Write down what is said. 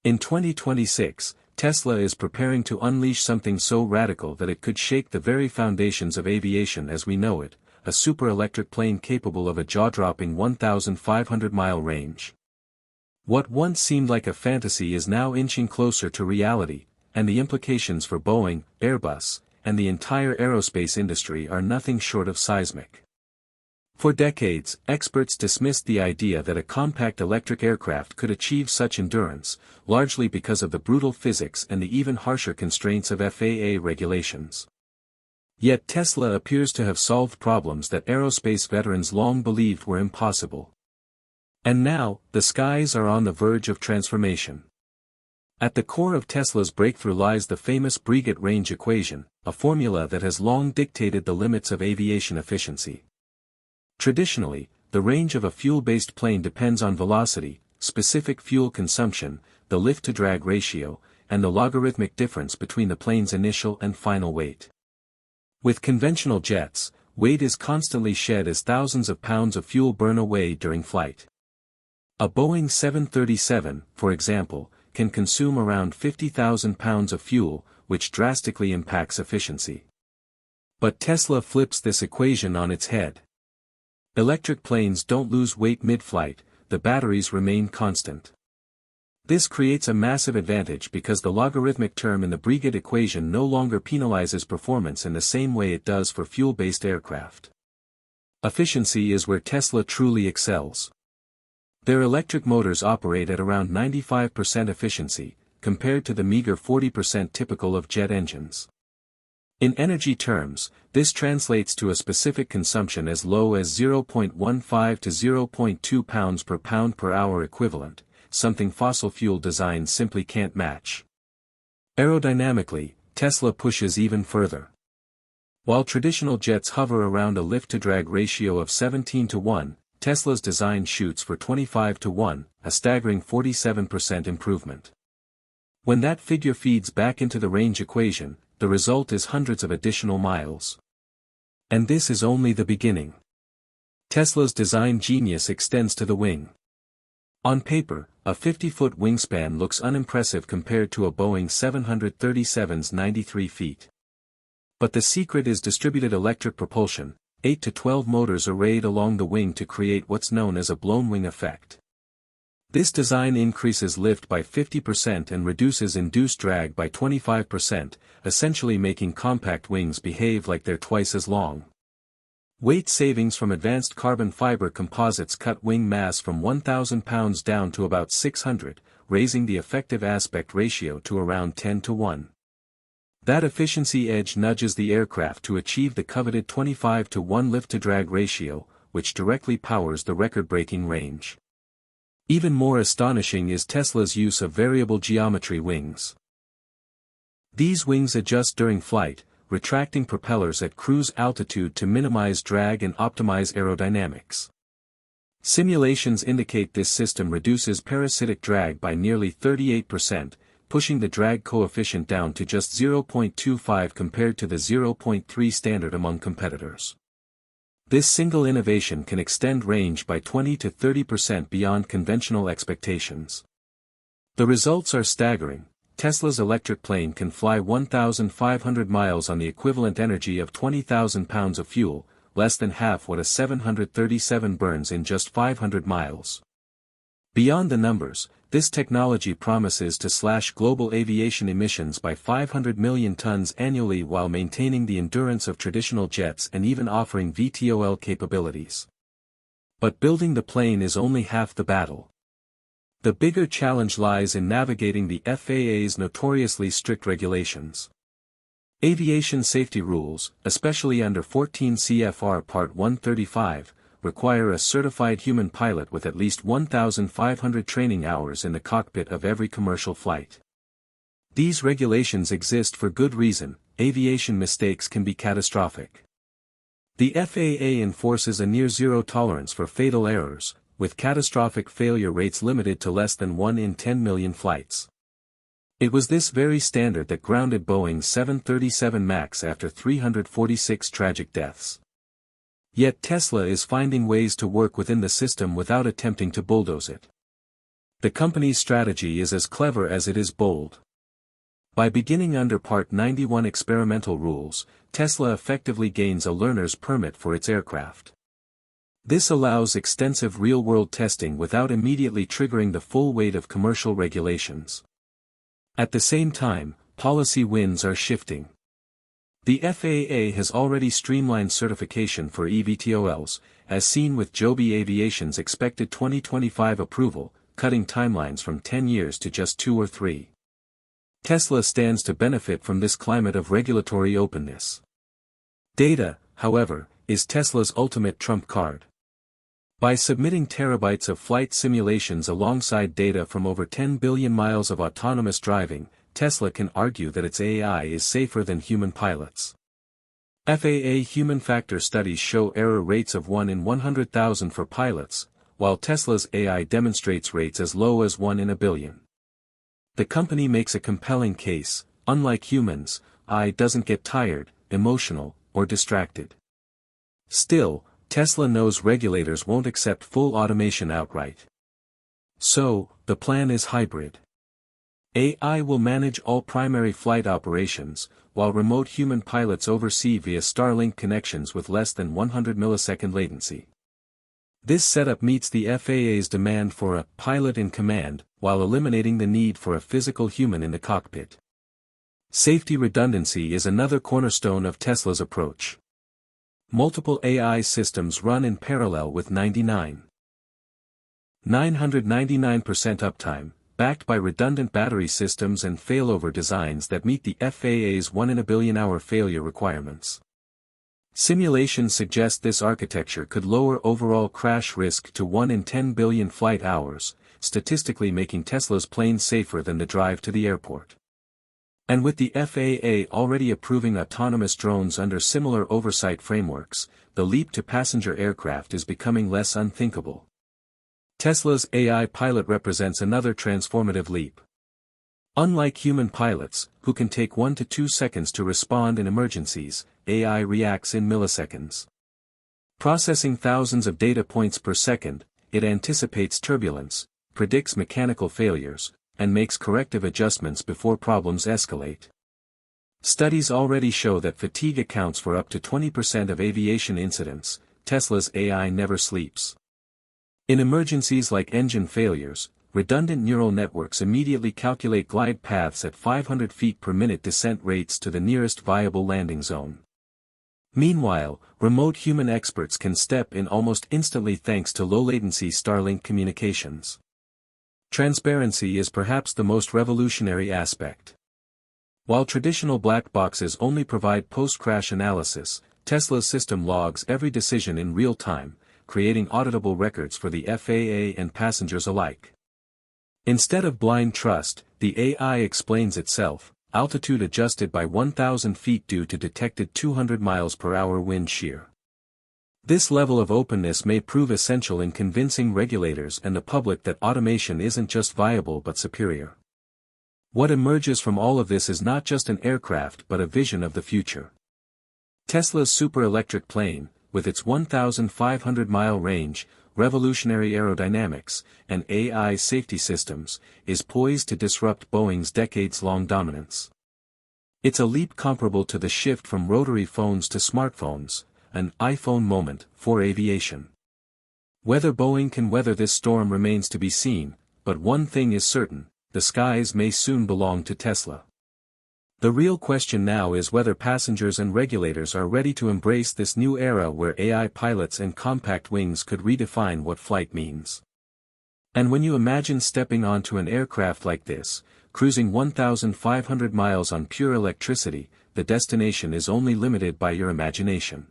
In 2026, Tesla is preparing to unleash something so radical that it could shake the very foundations of aviation as we know it, a super-electric plane capable of a jaw-dropping 1,500-mile range. What once seemed like a fantasy is now inching closer to reality, and the implications for Boeing, Airbus, and the entire aerospace industry are nothing short of seismic. For decades, experts dismissed the idea that a compact electric aircraft could achieve such endurance, largely because of the brutal physics and the even harsher constraints of FAA regulations. Yet Tesla appears to have solved problems that aerospace veterans long believed were impossible. And now, the skies are on the verge of transformation. At the core of Tesla's breakthrough lies the famous Breguet range equation, a formula that has long dictated the limits of aviation efficiency. Traditionally, the range of a fuel-based plane depends on velocity, specific fuel consumption, the lift-to-drag ratio, and the logarithmic difference between the plane's initial and final weight. With conventional jets, weight is constantly shed as thousands of pounds of fuel burn away during flight. A Boeing 737, for example, can consume around 50,000 pounds of fuel, which drastically impacts efficiency. But Tesla flips this equation on its head. Electric planes don't lose weight mid-flight, the batteries remain constant. This creates a massive advantage because the logarithmic term in the Breguet equation no longer penalizes performance in the same way it does for fuel-based aircraft. Efficiency is where Tesla truly excels. Their electric motors operate at around 95% efficiency, compared to the meager 40% typical of jet engines. In energy terms, this translates to a specific consumption as low as 0.15 to 0.2 pounds per pound per hour equivalent, something fossil fuel designs simply can't match. Aerodynamically, Tesla pushes even further. While traditional jets hover around a lift-to-drag ratio of 17:1, Tesla's design shoots for 25:1, a staggering 47% improvement. When that figure feeds back into the range equation, the result is hundreds of additional miles. And this is only the beginning. Tesla's design genius extends to the wing. On paper, a 50-foot wingspan looks unimpressive compared to a Boeing 737's 93 feet. But the secret is distributed electric propulsion, 8 to 12 motors arrayed along the wing to create what's known as a blown wing effect. This design increases lift by 50% and reduces induced drag by 25%, essentially making compact wings behave like they're twice as long. Weight savings from advanced carbon fiber composites cut wing mass from 1,000 pounds down to about 600, raising the effective aspect ratio to around 10:1. That efficiency edge nudges the aircraft to achieve the coveted 25:1 lift-to-drag ratio, which directly powers the record-breaking range. Even more astonishing is Tesla's use of variable geometry wings. These wings adjust during flight, retracting propellers at cruise altitude to minimize drag and optimize aerodynamics. Simulations indicate this system reduces parasitic drag by nearly 38%, pushing the drag coefficient down to just 0.25 compared to the 0.3 standard among competitors. This single innovation can extend range by 20 to 30% beyond conventional expectations. The results are staggering. Tesla's electric plane can fly 1,500 miles on the equivalent energy of 20,000 pounds of fuel, less than half what a 737 burns in just 500 miles. Beyond the numbers, this technology promises to slash global aviation emissions by 500 million tons annually while maintaining the endurance of traditional jets and even offering VTOL capabilities. But building the plane is only half the battle. The bigger challenge lies in navigating the FAA's notoriously strict regulations. Aviation safety rules, especially under 14 CFR Part 135, require a certified human pilot with at least 1,500 training hours in the cockpit of every commercial flight. These regulations exist for good reason. Aviation mistakes can be catastrophic. The FAA enforces a near-zero tolerance for fatal errors, with catastrophic failure rates limited to less than 1 in 10 million flights. It was this very standard that grounded Boeing's 737 MAX after 346 tragic deaths. Yet Tesla is finding ways to work within the system without attempting to bulldoze it. The company's strategy is as clever as it is bold. By beginning under Part 91 experimental rules, Tesla effectively gains a learner's permit for its aircraft. This allows extensive real-world testing without immediately triggering the full weight of commercial regulations. At the same time, policy winds are shifting. The FAA has already streamlined certification for eVTOLs, as seen with Joby Aviation's expected 2025 approval, cutting timelines from 10 years to just 2 or 3. Tesla stands to benefit from this climate of regulatory openness. Data, however, is Tesla's ultimate trump card. By submitting terabytes of flight simulations alongside data from over 10 billion miles of autonomous driving, Tesla can argue that its AI is safer than human pilots. FAA human factor studies show error rates of 1 in 100,000 for pilots, while Tesla's AI demonstrates rates as low as 1 in a billion. The company makes a compelling case: unlike humans, AI doesn't get tired, emotional, or distracted. Still, Tesla knows regulators won't accept full automation outright. So, the plan is hybrid. AI will manage all primary flight operations, while remote human pilots oversee via Starlink connections with less than 100 millisecond latency. This setup meets the FAA's demand for a pilot in command, while eliminating the need for a physical human in the cockpit. Safety redundancy is another cornerstone of Tesla's approach. Multiple AI systems run in parallel with 999% uptime, backed by redundant battery systems and failover designs that meet the FAA's 1 in a billion hour failure requirements. Simulations suggest this architecture could lower overall crash risk to 1 in 10 billion flight hours, statistically making Tesla's planes safer than the drive to the airport. And with the FAA already approving autonomous drones under similar oversight frameworks, the leap to passenger aircraft is becoming less unthinkable. Tesla's AI pilot represents another transformative leap. Unlike human pilots, who can take 1 to 2 seconds to respond in emergencies, AI reacts in milliseconds. Processing thousands of data points per second, it anticipates turbulence, predicts mechanical failures, and makes corrective adjustments before problems escalate. Studies already show that fatigue accounts for up to 20% of aviation incidents. Tesla's AI never sleeps. In emergencies like engine failures, redundant neural networks immediately calculate glide paths at 500 feet per minute descent rates to the nearest viable landing zone. Meanwhile, remote human experts can step in almost instantly thanks to low-latency Starlink communications. Transparency is perhaps the most revolutionary aspect. While traditional black boxes only provide post-crash analysis, Tesla's system logs every decision in real time, creating auditable records for the FAA and passengers alike. Instead of blind trust, the AI explains itself, altitude adjusted by 1,000 feet due to detected 200 miles per hour wind shear. This level of openness may prove essential in convincing regulators and the public that automation isn't just viable but superior. What emerges from all of this is not just an aircraft but a vision of the future. Tesla's super-electric plane, with its 1,500-mile range, revolutionary aerodynamics, and AI safety systems, is poised to disrupt Boeing's decades-long dominance. It's a leap comparable to the shift from rotary phones to smartphones, an iPhone moment for aviation. Whether Boeing can weather this storm remains to be seen, but one thing is certain: the skies may soon belong to Tesla. The real question now is whether passengers and regulators are ready to embrace this new era where AI pilots and compact wings could redefine what flight means. And when you imagine stepping onto an aircraft like this, cruising 1,500 miles on pure electricity, the destination is only limited by your imagination.